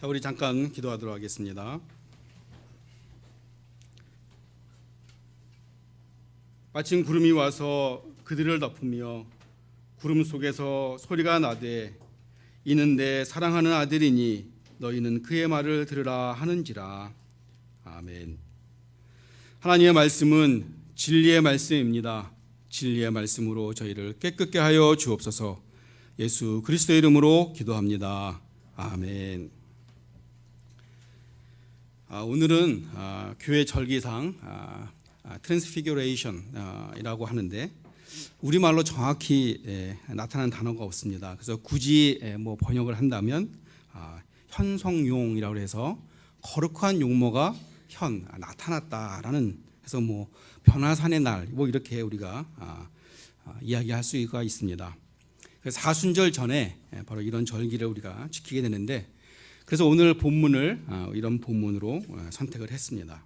자, 우리 잠깐 기도하도록 하겠습니다. 마침 구름이 와서 그들을 덮으며 구름 속에서 소리가 나되 이는 내 사랑하는 아들이니 너희는 그의 말을 들으라 하는지라. 아멘. 하나님의 말씀은 진리의 말씀입니다. 진리의 말씀으로 저희를 깨끗게 하여 주옵소서. 예수 그리스도의 이름으로 기도합니다. 아멘. 오늘은 교회 절기상 트랜스피규레이션이라고 하는데 우리말로 정확히 나타나는 단어가 없습니다. 그래서 굳이 번역을 한다면 현성용이라고 해서 거룩한 용모가 나타났다라는, 그래서 변화산의 날 이렇게 우리가 이야기할 수가 있습니다. 사순절 전에 바로 이런 절기를 우리가 지키게 되는데, 그래서 오늘 본문을 이런 본문으로 선택을 했습니다.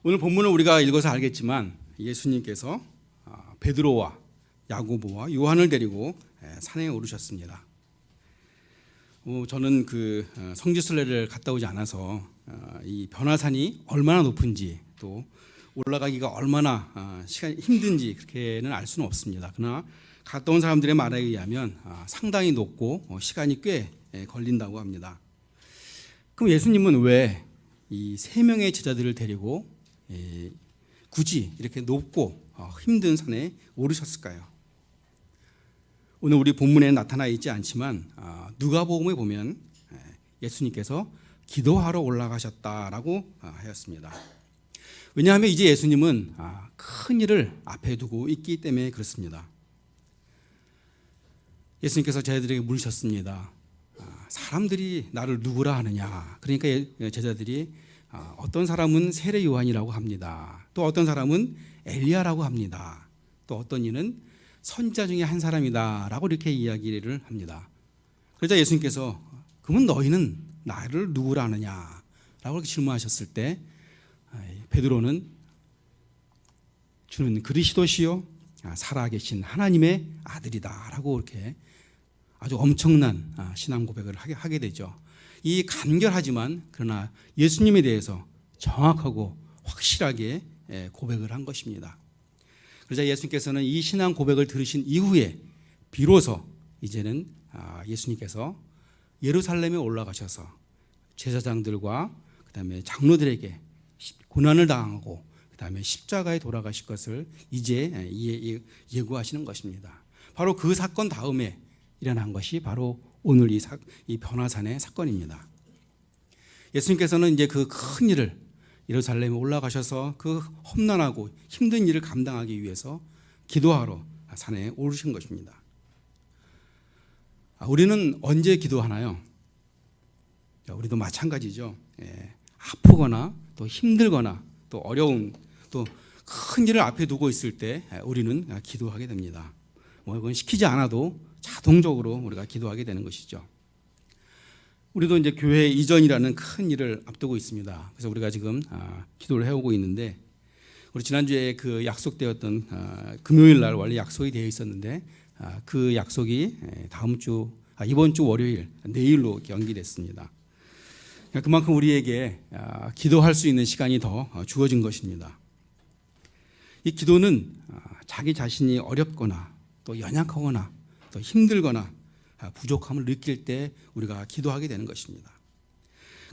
오늘 본문을 우리가 읽어서 알겠지만 예수님께서 베드로와 야고보와 요한을 데리고 산에 오르셨습니다. 저는 그 성지순례를 갔다 오지 않아서 이 변화산이 얼마나 높은지 또 올라가기가 얼마나 시간이 힘든지 그렇게는 알 수는 없습니다. 그러나 갔다 온 사람들의 말에 의하면 상당히 높고 시간이 꽤 걸린다고 합니다. 그럼 예수님은 왜 이 세 명의 제자들을 데리고 굳이 이렇게 높고 힘든 산에 오르셨을까요? 오늘 우리 본문에 나타나 있지 않지만 누가복음에 보면 예수님께서 기도하러 올라가셨다라고 하였습니다. 왜냐하면 이제 예수님은 큰 일을 앞에 두고 있기 때문에 그렇습니다. 예수님께서 제자들에게 물으셨습니다. 사람들이 나를 누구라 하느냐? 그러니까 제자들이 어떤 사람은 세례 요한이라고 합니다. 또 어떤 사람은 엘리야라고 합니다. 또 어떤 이는 선지자 중에 한 사람이다라고 이렇게 이야기를 합니다. 그러자 예수님께서 그러면 너희는 나를 누구라 하느냐라고 이렇게 질문하셨을 때 베드로는 주는 그리스도시요 살아계신 하나님의 아들이다라고 이렇게 아주 엄청난 신앙 고백을 하게 되죠. 이 간결하지만 그러나 예수님에 대해서 정확하고 확실하게 고백을 한 것입니다. 그러자 예수님께서는 이 신앙 고백을 들으신 이후에 비로소 이제는 예수님께서 예루살렘에 올라가셔서 제사장들과 그다음에 장로들에게 고난을 당하고 그다음에 십자가에 돌아가실 것을 이제 예고하시는 것입니다. 바로 그 사건 다음에 일어난 것이 바로 오늘 이 변화산의 사건입니다. 예수님께서는 이제 그 큰 일을 예루살렘에 올라가셔서 그 험난하고 힘든 일을 감당하기 위해서 기도하러 산에 오르신 것입니다. 우리는 언제 기도하나요? 우리도 마찬가지죠. 아프거나 또 힘들거나 또 어려운 또 큰 일을 앞에 두고 있을 때 우리는 기도하게 됩니다. 이건 시키지 않아도 자동적으로 우리가 기도하게 되는 것이죠. 우리도 이제 교회 이전이라는 큰 일을 앞두고 있습니다. 그래서 우리가 지금 기도를 해오고 있는데, 우리 지난주에 그 약속되었던 금요일 날 원래 약속이 되어 있었는데 그 약속이 이번 주 월요일 내일로 연기됐습니다. 그만큼 우리에게 기도할 수 있는 시간이 더 주어진 것입니다. 이 기도는 자기 자신이 어렵거나 또 연약하거나 또 힘들거나 부족함을 느낄 때 우리가 기도하게 되는 것입니다.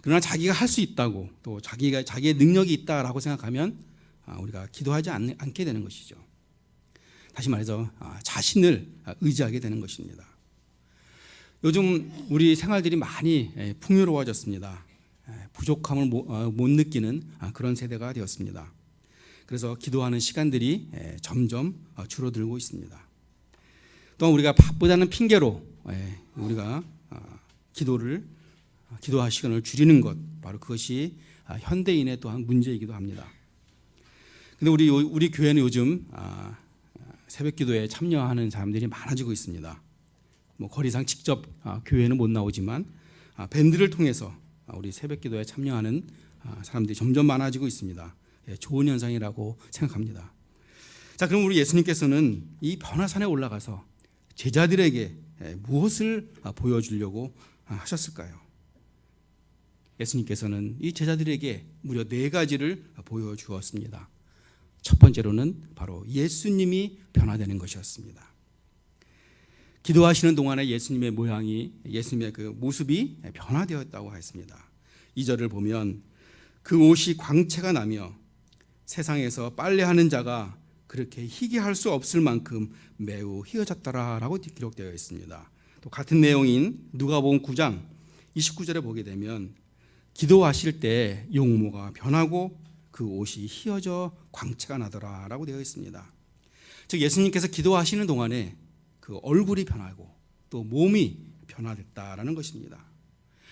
그러나 자기가 할 수 있다고 또 자기의 능력이 있다라고 생각하면 우리가 기도하지 않게 되는 것이죠. 다시 말해서 자신을 의지하게 되는 것입니다. 요즘 우리 생활들이 많이 풍요로워졌습니다. 부족함을 못 느끼는 그런 세대가 되었습니다. 그래서 기도하는 시간들이 점점 줄어들고 있습니다. 또 우리가 바쁘다는 핑계로 우리가 기도할 시간을 줄이는 것, 바로 그것이 현대인의 또한 문제이기도 합니다. 그런데 우리 교회는 요즘 새벽 기도에 참여하는 사람들이 많아지고 있습니다. 거리상 직접 교회는 못 나오지만 밴드를 통해서 우리 새벽 기도에 참여하는 사람들이 점점 많아지고 있습니다. 좋은 현상이라고 생각합니다. 자, 그럼 우리 예수님께서는 이 변화산에 올라가서 제자들에게 무엇을 보여주려고 하셨을까요? 예수님께서는 이 제자들에게 무려 4가지를 보여주었습니다. 첫 번째로는 바로 예수님이 변화되는 것이었습니다. 기도하시는 동안에 예수님의 모양이, 예수님의 그 모습이 변화되었다고 했습니다. 2절을 보면 그 옷이 광채가 나며 세상에서 빨래하는 자가 그렇게 희게 할 수 없을 만큼 매우 희어졌더라라고 기록되어 있습니다. 또 같은 내용인 누가복음 9장 29절에 보게 되면 기도하실 때 용모가 변하고 그 옷이 희어져 광채가 나더라라고 되어 있습니다. 즉 예수님께서 기도하시는 동안에 그 얼굴이 변하고 또 몸이 변화됐다라는 것입니다.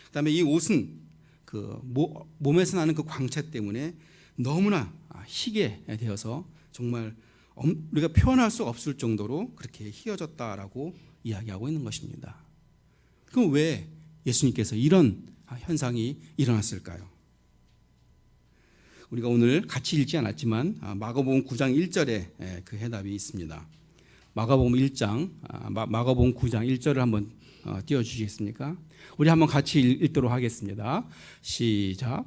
그다음에 이 옷은 그 몸에서 나는 그 광채 때문에 너무나 희게 되어서 정말 우리가 표현할 수 없을 정도로 그렇게 희어졌다라고 이야기하고 있는 것입니다. 그럼 왜 예수님께서 이런 현상이 일어났을까요? 우리가 오늘 같이 읽지 않았지만 마가복음 9장 1절에 그 해답이 있습니다. 마가복음 9장 1절을 한번 띄워주시겠습니까? 우리 한번 같이 읽도록 하겠습니다. 시작.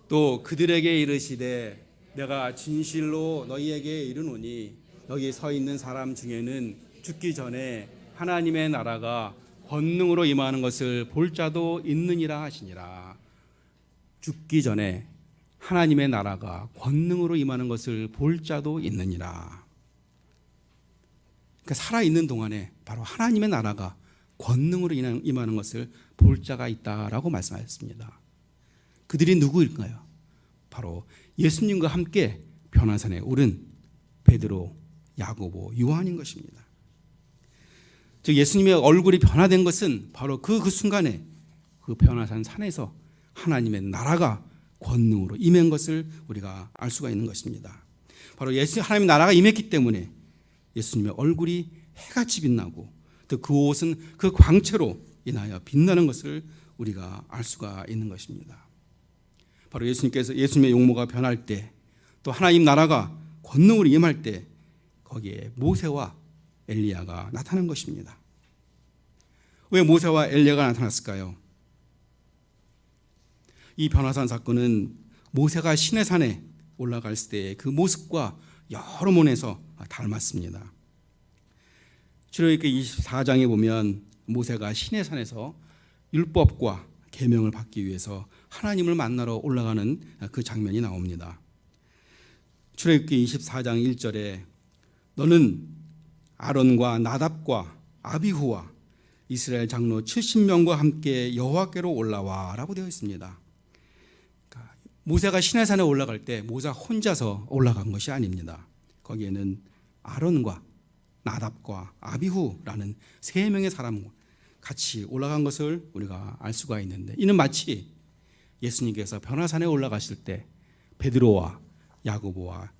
또 그들에게 이르시되 내가 진실로 너희에게 이르노니 여기 서 있는 사람 중에는 죽기 전에 하나님의 나라가 권능으로 임하는 것을 볼 자도 있느니라 하시니라. 죽기 전에 하나님의 나라가 권능으로 임하는 것을 볼 자도 있느니라. 그러니까 살아있는 동안에 바로 하나님의 나라가 권능으로 임하는 것을 볼 자가 있다라고 말씀하셨습니다. 그들이 누구일까요? 바로 예수님과 함께 변화산에 오른 베드로, 야고보, 요한인 것입니다. 즉 예수님의 얼굴이 변화된 것은 바로 그 순간에 그 변화산 산에서 하나님의 나라가 권능으로 임한 것을 우리가 알 수가 있는 것입니다. 바로 하나님의 나라가 임했기 때문에 예수님의 얼굴이 해같이 빛나고 또 그 옷은 그 광채로 인하여 빛나는 것을 우리가 알 수가 있는 것입니다. 바로 예수님의 용모가 변할 때 또 하나님 나라가 권능으로 임할 때 거기에 모세와 엘리야가 나타난 것입니다. 왜 모세와 엘리야가 나타났을까요? 이 변화산 사건은 모세가 시내산에 올라갈 때의 그 모습과 여러 면에서 닮았습니다. 출애굽기 24장에 보면 모세가 시내산에서 율법과 계명을 받기 위해서 하나님을 만나러 올라가는 그 장면이 나옵니다. 출애굽기 24장 1절에 너는 아론과 나답과 아비후와 이스라엘 장로 70명과 함께 여호와께로 올라와 라고 되어 있습니다. 그러니까 모세가 시내산에 올라갈 때 모세 혼자서 올라간 것이 아닙니다. 거기에는 아론과 나답과 아비후라는 3명의 사람과 같이 올라간 것을 우리가 알 수가 있는데 이는 마치 예수님께서 변화산에 올라가실 때 베드로와 야고보와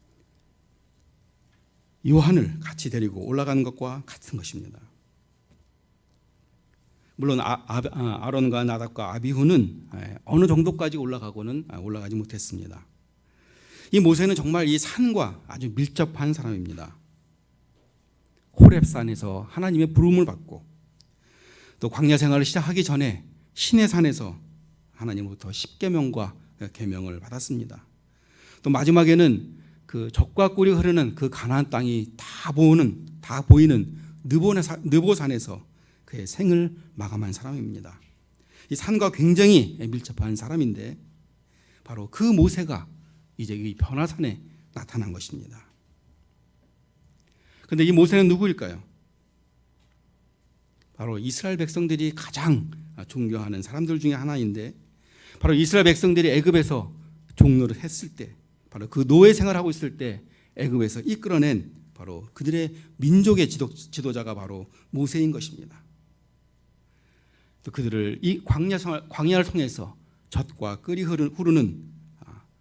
요한을 같이 데리고 올라가는 것과 같은 것입니다. 물론 아론과 나답과 아비후는 어느 정도까지 올라가지 못했습니다. 이 모세는 정말 이 산과 아주 밀접한 사람입니다. 호렙산에서 하나님의 부름을 받고 또 광야 생활을 시작하기 전에 시내산에서 하나님으로부터 10계명과 계명을 받았습니다. 또 마지막에는 그 젖과 꿀이 흐르는 그 가나안 땅이 다 보이는 느보산에서 그의 생을 마감한 사람입니다. 이 산과 굉장히 밀접한 사람인데 바로 그 모세가 이제 이 변화산에 나타난 것입니다. 그런데 이 모세는 누구일까요? 바로 이스라엘 백성들이 가장 존경하는 사람들 중에 하나인데 바로 이스라엘 백성들이 애굽에서 종노를 했을 때 바로 그 노예 생활하고 있을 때 애굽에서 이끌어낸 바로 그들의 민족의 지도자가 바로 모세인 것입니다. 또 그들을 이 광야를 통해서 젖과 꿀이 흐르는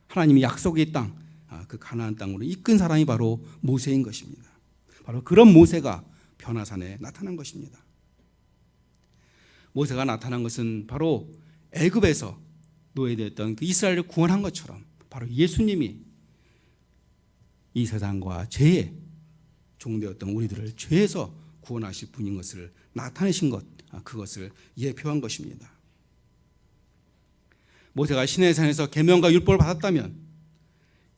하나님이 약속의 땅, 그 가나안 땅으로 이끈 사람이 바로 모세인 것입니다. 바로 그런 모세가 변화산에 나타난 것입니다. 모세가 나타난 것은 바로 애굽에서 노예되었던 그 이스라엘을 구원한 것처럼 바로 예수님이 이 세상과 죄의 종되었던 우리들을 죄에서 구원하실 분인 것을 나타내신 것, 그것을 예표한 것입니다. 모세가 시내산에서 계명과 율법을 받았다면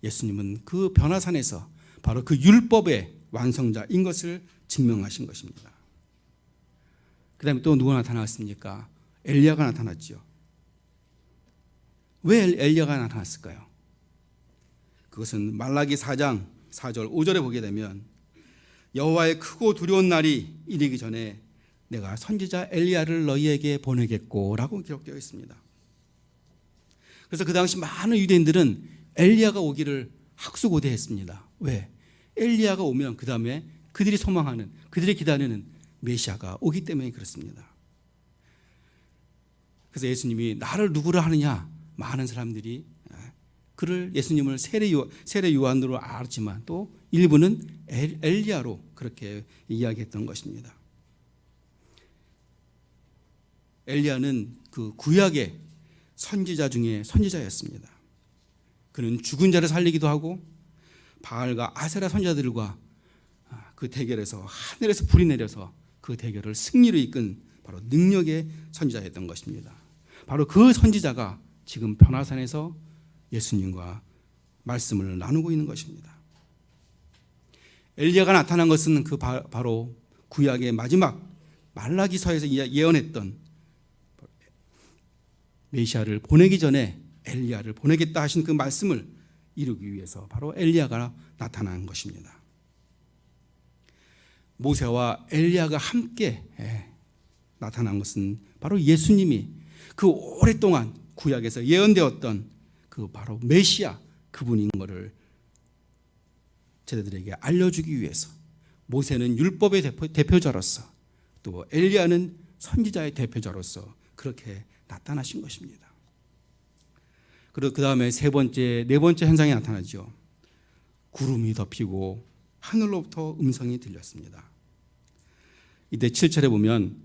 예수님은 그 변화산에서 바로 그 율법의 완성자인 것을 증명하신 것입니다. 그 다음에 또 누가 나타났습니까? 엘리야가 나타났죠. 왜 엘리야가 나타났을까요? 그것은 말라기 4장 4절 5절에 보게 되면 여호와의 크고 두려운 날이 이르기 전에 내가 선지자 엘리야를 너희에게 보내겠고 라고 기록되어 있습니다. 그래서 그 당시 많은 유대인들은 엘리야가 오기를 학수고대했습니다. 왜? 엘리야가 오면 그 다음에 그들이 소망하는, 그들이 기다리는 메시아가 오기 때문에 그렇습니다. 그래서 예수님이 나를 누구라 하느냐, 많은 사람들이 그를 예수님을 세례 요한으로 알았지만 또 일부는 엘리야로 그렇게 이야기했던 것입니다. 엘리야는 그 구약의 선지자 중에 선지자였습니다. 그는 죽은 자를 살리기도 하고 바알과 아세라 선지자들과 그 대결에서 하늘에서 불이 내려서 그 대결을 승리로 이끈 바로 능력의 선지자였던 것입니다. 바로 그 선지자가 지금 변화산에서 예수님과 말씀을 나누고 있는 것입니다. 엘리야가 나타난 것은 그 바로 구약의 마지막 말라기서에서 예언했던 메시아를 보내기 전에 엘리야를 보내겠다 하신 그 말씀을 이루기 위해서 바로 엘리야가 나타난 것입니다. 모세와 엘리야가 함께 나타난 것은 바로 예수님이 그 오랫동안 구약에서 예언되었던 그 바로 메시아 그분인 것을 제자들에게 알려주기 위해서 모세는 율법의 대표자로서 또 엘리야는 선지자의 대표자로서 그렇게 나타나신 것입니다. 그리고 그 다음에 네 번째 현상이 나타나죠. 구름이 덮이고 하늘로부터 음성이 들렸습니다. 이때 7절에 보면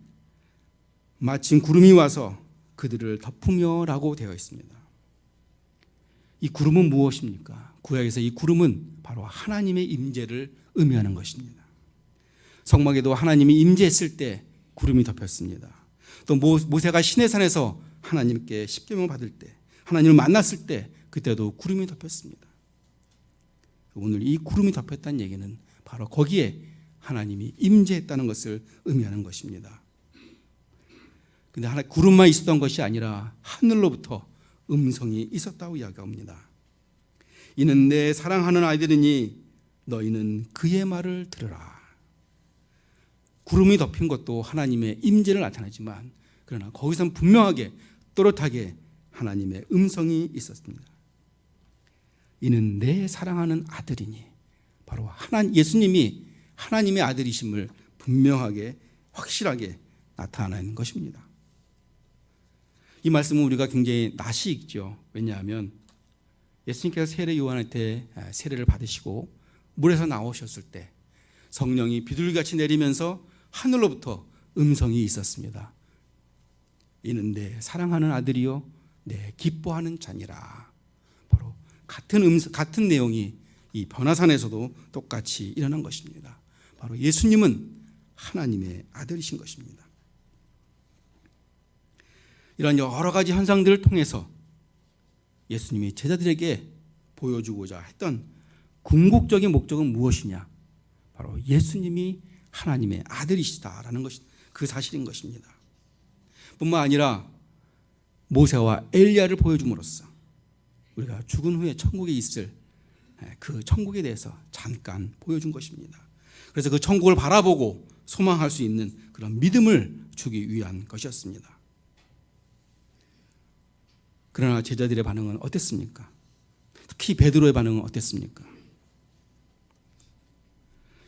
마침 구름이 와서 그들을 덮으며 라고 되어 있습니다. 이 구름은 무엇입니까? 구약에서 이 구름은 바로 하나님의 임재를 의미하는 것입니다. 성막에도 하나님이 임재했을 때 구름이 덮였습니다. 또 모세가 시내산에서 하나님께 십계명을 받을 때 하나님을 만났을 때 그때도 구름이 덮였습니다. 오늘 이 구름이 덮였다는 얘기는 바로 거기에 하나님이 임재했다는 것을 의미하는 것입니다. 그런데 구름만 있었던 것이 아니라 하늘로부터 음성이 있었다고 이야기합니다. 이는 내 사랑하는 아이들이니 너희는 그의 말을 들으라. 구름이 덮인 것도 하나님의 임재를 나타내지만 그러나 거기선 분명하게 또렷하게 하나님의 음성이 있었습니다. 이는 내 사랑하는 아들이니 바로 예수님이 하나님의 아들이심을 분명하게 확실하게 나타내는 것입니다. 이 말씀은 우리가 굉장히 낯이 익죠. 왜냐하면 예수님께서 세례 요한한테 세례를 받으시고 물에서 나오셨을 때 성령이 비둘기같이 내리면서 하늘로부터 음성이 있었습니다. 이는 내 사랑하는 아들이요 내 기뻐하는 자니라. 바로 같은 내용이 이 변화산에서도 똑같이 일어난 것입니다. 바로 예수님은 하나님의 아들이신 것입니다. 이런 여러 가지 현상들을 통해서 예수님이 제자들에게 보여주고자 했던 궁극적인 목적은 무엇이냐? 바로 예수님이 하나님의 아들이시다라는 것이 그 사실인 것입니다. 뿐만 아니라 모세와 엘리야를 보여줌으로써 우리가 죽은 후에 천국에 있을 그 천국에 대해서 잠깐 보여준 것입니다. 그래서 그 천국을 바라보고 소망할 수 있는 그런 믿음을 주기 위한 것이었습니다. 그러나 제자들의 반응은 어땠습니까? 특히 베드로의 반응은 어땠습니까?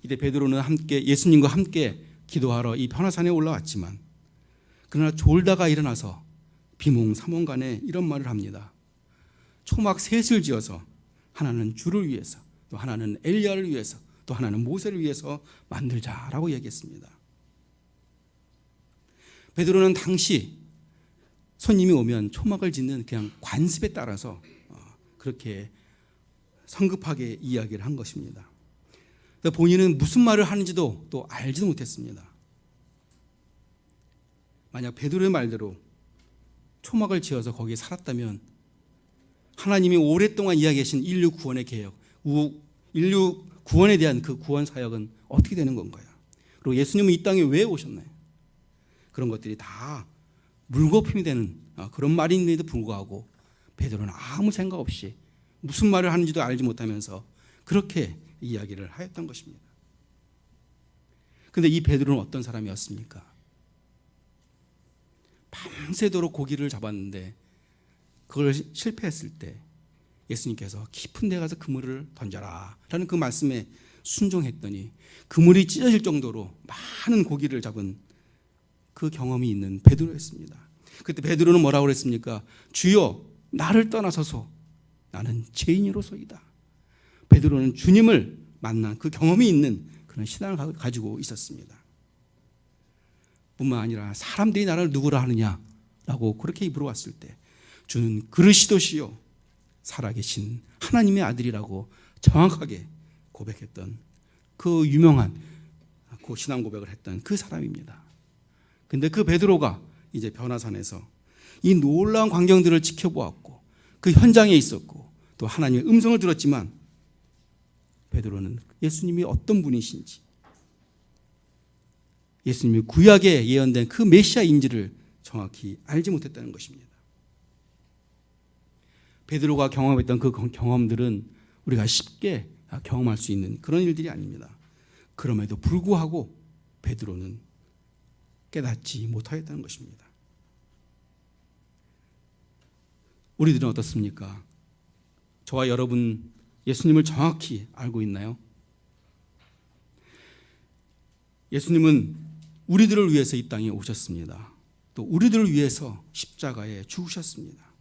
이때 베드로는 예수님과 함께 기도하러 이 변화산에 올라왔지만 그러나 졸다가 일어나서 비몽사몽간에 이런 말을 합니다. 초막 셋을 지어서 하나는 주를 위해서 또 하나는 엘리야를 위해서 또 하나는 모세를 위해서 만들자라고 얘기했습니다. 베드로는 당시 손님이 오면 초막을 짓는 그냥 관습에 따라서 그렇게 성급하게 이야기를 한 것입니다. 본인은 무슨 말을 하는지도 또 알지도 못했습니다. 만약 베드로의 말대로 초막을 지어서 거기에 살았다면 하나님이 오랫동안 이야기하신 인류 구원의 계획, 인류 구원에 대한 그 구원 사역은 어떻게 되는 건가요? 그리고 예수님은 이 땅에 왜 오셨나요? 그런 것들이 다 물거품이 되는 그런 말인데도 불구하고 베드로는 아무 생각 없이 무슨 말을 하는지도 알지 못하면서 그렇게 이야기를 하였던 것입니다. 그런데 이 베드로는 어떤 사람이었습니까? 밤새도록 고기를 잡았는데 그걸 실패했을 때 예수님께서 깊은 데 가서 그물을 던져라 라는 그 말씀에 순종했더니 그물이 찢어질 정도로 많은 고기를 잡은 그 경험이 있는 베드로였습니다. 그때 베드로는 뭐라고 그랬습니까? 주여 나를 떠나소서 나는 죄인이로소이다. 베드로는 주님을 만난 그 경험이 있는 그런 신앙을 가지고 있었습니다. 뿐만 아니라 사람들이 나를 누구라 하느냐라고 그렇게 물어봤을 때 주는 그리스도시요 살아계신 하나님의 아들이라고 정확하게 고백했던 그 유명한 그 신앙 고백을 했던 그 사람입니다. 근데 그 베드로가 이제 변화산에서 이 놀라운 광경들을 지켜보았고 그 현장에 있었고 또 하나님의 음성을 들었지만 베드로는 예수님이 어떤 분이신지 예수님이 구약에 예언된 그 메시아인지를 정확히 알지 못했다는 것입니다. 베드로가 경험했던 그 경험들은 우리가 쉽게 경험할 수 있는 그런 일들이 아닙니다. 그럼에도 불구하고 베드로는 깨닫지 못하였다는 것입니다. 우리들은 어떻습니까? 저와 여러분 예수님을 정확히 알고 있나요? 예수님은 우리들을 위해서 이 땅에 오셨습니다. 또 우리들을 위해서 십자가에 죽으셨습니다.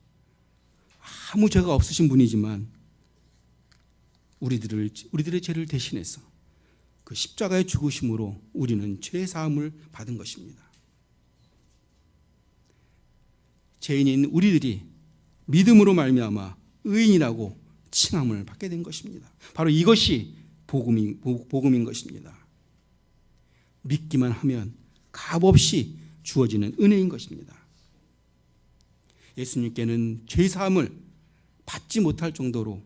아무 죄가 없으신 분이지만 우리들의 죄를 대신해서 그 십자가의 죽으심으로 우리는 죄 사함을 받은 것입니다. 죄인인 우리들이 믿음으로 말미암아 의인이라고 칭함을 받게 된 것입니다. 바로 이것이 복음인 것입니다. 믿기만 하면 값없이 주어지는 은혜인 것입니다. 예수님께는 죄 사함을 받지 못할 정도로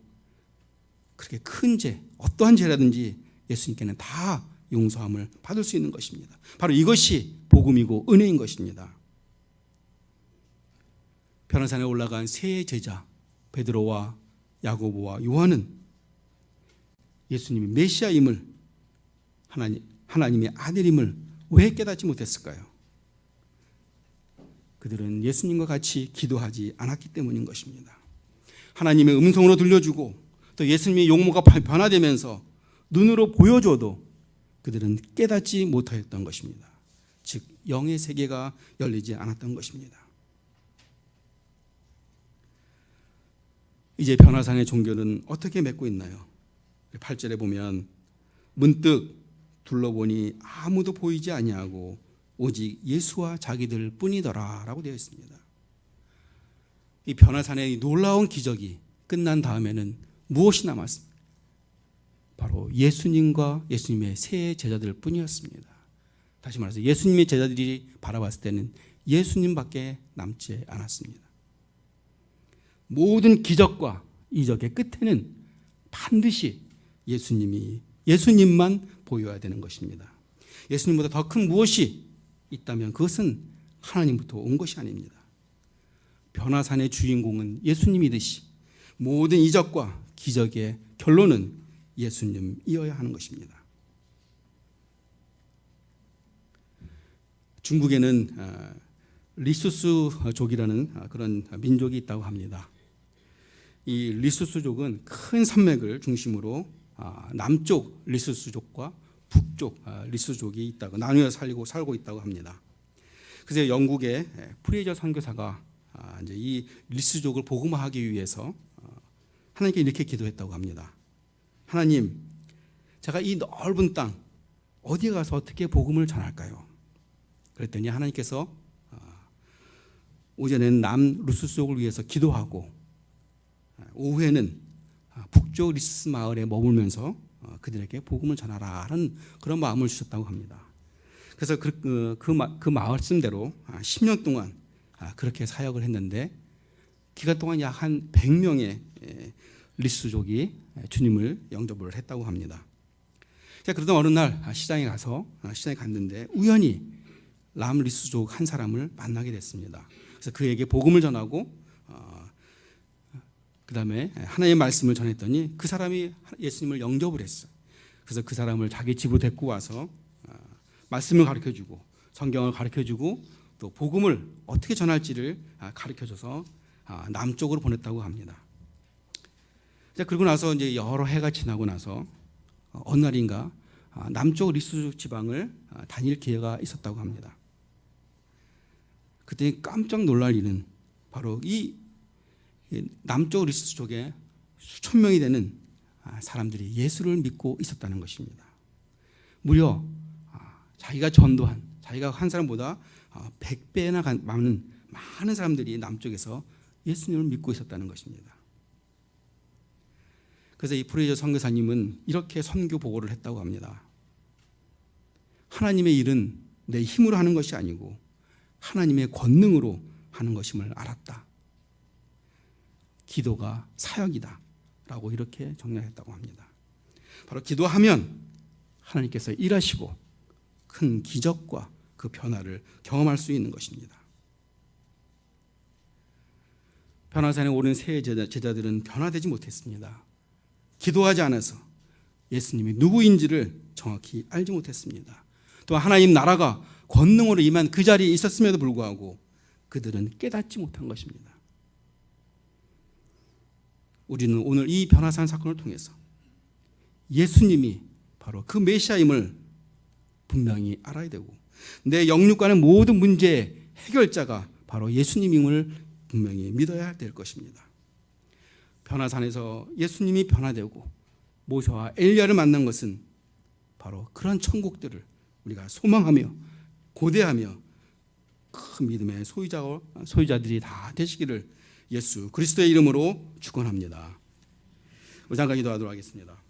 그렇게 큰 죄, 어떠한 죄라든지 예수님께는 다 용서함을 받을 수 있는 것입니다. 바로 이것이 복음이고 은혜인 것입니다. 변화산에 올라간 세 제자 베드로와 야고보와 요한은 예수님이 메시아임을 하나님의 아들임을 왜 깨닫지 못했을까요? 그들은 예수님과 같이 기도하지 않았기 때문인 것입니다. 하나님의 음성으로 들려주고 또 예수님의 용모가 변화되면서 눈으로 보여줘도 그들은 깨닫지 못하였던 것입니다. 즉 영의 세계가 열리지 않았던 것입니다. 이제 변화산의 종교는 어떻게 맺고 있나요? 8절에 보면 문득 둘러보니 아무도 보이지 아니하고 오직 예수와 자기들 뿐이더라 라고 되어 있습니다. 이 변화산의 놀라운 기적이 끝난 다음에는 무엇이 남았습니까? 바로 예수님과 예수님의 세 제자들 뿐이었습니다. 다시 말해서 예수님의 제자들이 바라봤을 때는 예수님밖에 남지 않았습니다. 모든 기적과 이적의 끝에는 반드시 예수님만 보여야 되는 것입니다. 예수님보다 더 큰 무엇이 있다면 그것은 하나님부터 온 것이 아닙니다. 변화산의 주인공은 예수님이듯이 모든 이적과 기적의 결론은 예수님이어야 하는 것입니다. 중국에는 리수스족이라는 그런 민족이 있다고 합니다. 이 리수스족은 큰 산맥을 중심으로 남쪽 리수스족과 북쪽 리수족이 있다고 나누어 살고 있다고 합니다. 그래서 영국의 프레이저 선교사가 이제 이 리수족을 복음화하기 위해서 하나님께 이렇게 기도했다고 합니다. 하나님, 제가 이 넓은 땅 어디 가서 어떻게 복음을 전할까요? 그랬더니 하나님께서 오전에는 남루스족을 위해서 기도하고 오후에는 북쪽 리스 마을에 머물면서 그들에게 복음을 전하라는 그런 마음을 주셨다고 합니다. 그래서 그 말씀대로 10년 동안 그렇게 사역을 했는데 기간 동안 약 한 100명의 리스족이 주님을 영접을 했다고 합니다. 자, 그러던 어느 날 시장에 갔는데 우연히 람 리스족 한 사람을 만나게 됐습니다. 그래서 그에게 복음을 전하고 그다음에 하나님의 말씀을 전했더니 그 사람이 예수님을 영접을 했어요. 그래서 그 사람을 자기 집으로 데리고 와서 말씀을 가르쳐주고 성경을 가르쳐주고 또 복음을 어떻게 전할지를 가르쳐줘서 남쪽으로 보냈다고 합니다. 자, 그러고 나서 이제 여러 해가 지나고 나서 어느 날인가 남쪽 리스족 지방을 다닐 기회가 있었다고 합니다. 그때 깜짝 놀랄 일은 바로 이 남쪽 리스족에 수천 명이 되는 사람들이 예수를 믿고 있었다는 것입니다. 무려 자기가 전도한 자기가 한 사람보다 100배나 많은 사람들이 남쪽에서 예수님을 믿고 있었다는 것입니다. 그래서 이 프레이저 선교사님은 이렇게 선교 보고를 했다고 합니다. 하나님의 일은 내 힘으로 하는 것이 아니고 하나님의 권능으로 하는 것임을 알았다. 기도가 사역이다 라고 이렇게 정리했다고 합니다. 바로 기도하면 하나님께서 일하시고 큰 기적과 그 변화를 경험할 수 있는 것입니다. 변화산에 오른 새 제자들은 변화되지 못했습니다. 기도하지 않아서 예수님이 누구인지를 정확히 알지 못했습니다. 또 하나님 나라가 권능으로 임한 그 자리에 있었음에도 불구하고 그들은 깨닫지 못한 것입니다. 우리는 오늘 이 변화산 사건을 통해서 예수님이 바로 그 메시아임을 분명히 알아야 되고 내 영육간의 모든 문제의 해결자가 바로 예수님임을 분명히 믿어야 될 것입니다. 변화산에서 예수님이 변화되고 모세와 엘리야를 만난 것은 바로 그런 천국들을 우리가 소망하며 고대하며 큰 믿음의 소유자들이 다 되시기를 예수 그리스도의 이름으로 축원합니다. 우리 잠깐 기도하도록 하겠습니다.